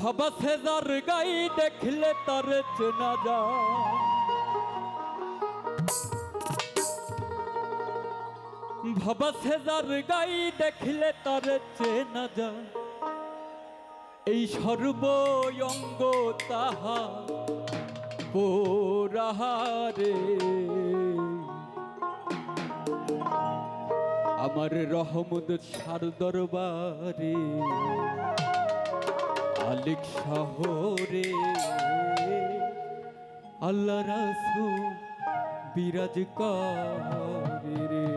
ভাবা সেজার গাই দেখলে তার চেনা যায়, ভাবা সেজার গাই দেখলে তার চেনা যায়। এই সর্বঙ্গ তাহা পোরাহারে আমার রহমত সার দরবারে আলিক শহরে আল্লাহ রাসূল বিরাজ করে রে।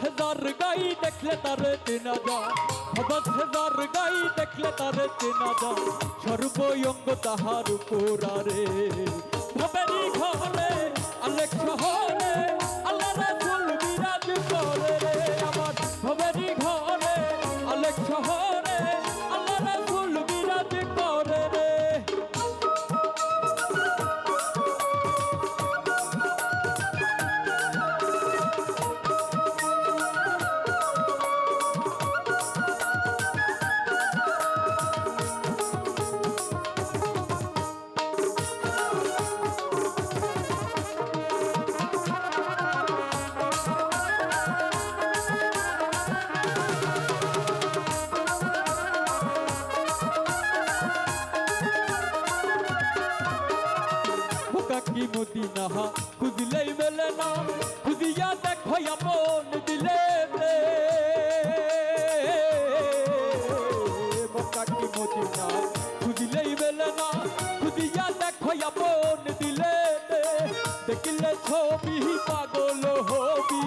हजार गाई देखले तारे চেনা যায়, हजार गाई देखले तारे চেনা যায়। সর্বঙ্গ তাহার পোরারে ভবেরি ঘরে আলেক শহরে আল্লাহ রাসূল বিরাজ করে রে। আমার ভবেরি ঘরে আলেক শহরে আল্লাহ রাসূল বিরাজ করে রে। की मदीना खुजले मेले ना खुदिया देखो अपन दिले रे। मक्का की मदीना खुजले मेले ना खुदिया देखो अपन दिले रे। देखले छवि पागल होबी,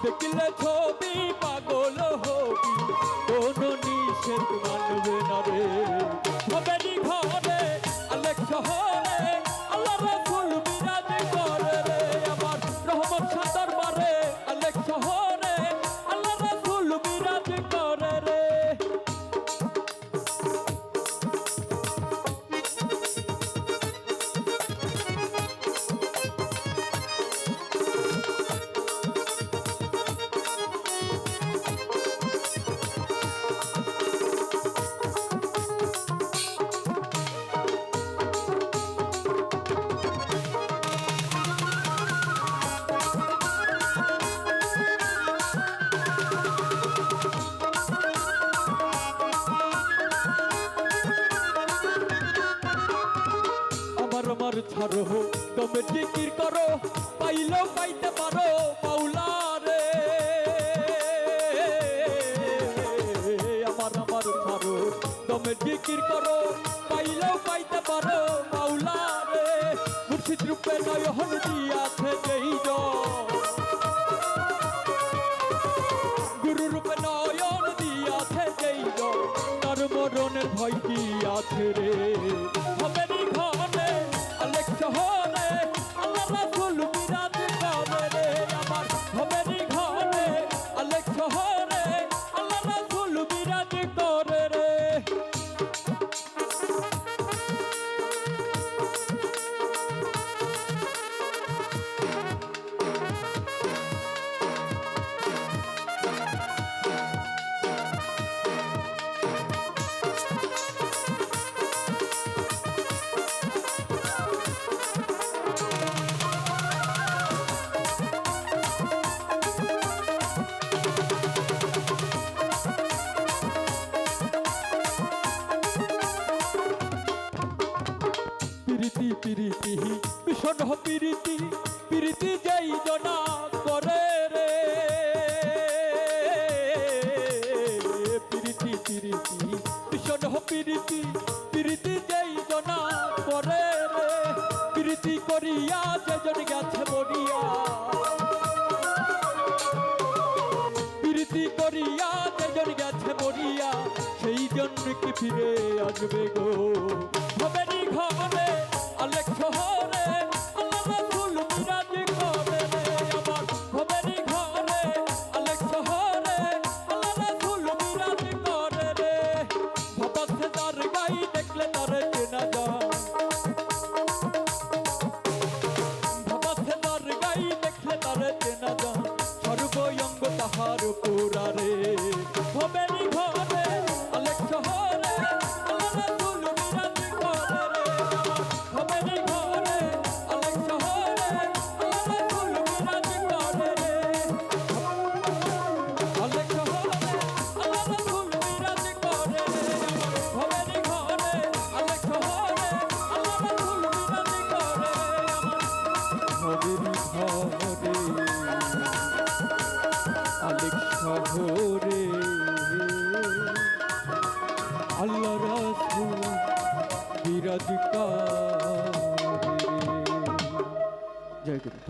देखले छवि पागल होबी, कोनो निषेध मानবে না রে। ভবেরি ঘরে আলেক শহরে আল্লাহ রাসূল বিরাজ করে রে। আমার রহমত শাহ দরবারে আলেক শহরে আল্লাহ রাসূল বিরাজ করে রে। আমার ছাড়ো তুমি জিকির করো পাইলেও পাইতে পারো মাওলা রে। আমার ছাড়ো তুমি জিকির করো পাইলেও পাইতে পারো মাওলা রে। মুর্শিদ রূপে নয়ন দিয়াছে যেই গুরু রূপে নয়ন দিয়াছে যেই তার মরণের ভয় কি আছে রে। ভবেরি ঘরে আলেক শহরে আল্লাহ রাসূল বিরাজ করে রে। আমার ভবেরি ঘরে আলেক শহরে আল্লাহ রাসূল বিরাজ করে রে। প্রীতি প্রীতি ভীষণ প্রীতি প্রীতি যেই জনা করে রে। প্রীতি প্রীতি ভীষণ প্রীতি প্রীতি যেই জনা করে রে। প্রীতি করিয়া যেজন গেছে মরিয়া, সৃষ্টি করিয়া যেজন গেছে মরিয়া সেই জন্য কি ফিরে আসবে গো ভবেরই ঘরে আলেক শহরে আল্লাহ রাসূল বিরাজ করে রে আমার ভবেরই ঘরে আলেক শহরে আল্লাহ রাসূল বিরাজ করে রে ভবাসে তার গাই দেখলে তারে চেনা যায় ভবাসে তার গাই দেখলে তারে চেনা যায় সর্বঙ্গ তাহার পুরারে ভবেরই ঘরে আলেক শহরে আল্লাহ রাসূল বিরাজ করে রে ভবেরই ঘরে আলেক শহরে আল্লাহ রাসূল বিরাজ করে রে আলেক শহরে আল্লাহ রাসূল বিরাজ করে রে ভবেরই ঘরে আলেক শহরে আল্লাহ রাসূল বিরাজ করে রে ভবেরই ঘরে আলেক শহরে আল্লাহ রাসূল বিরাজ করে। জয় গুরু।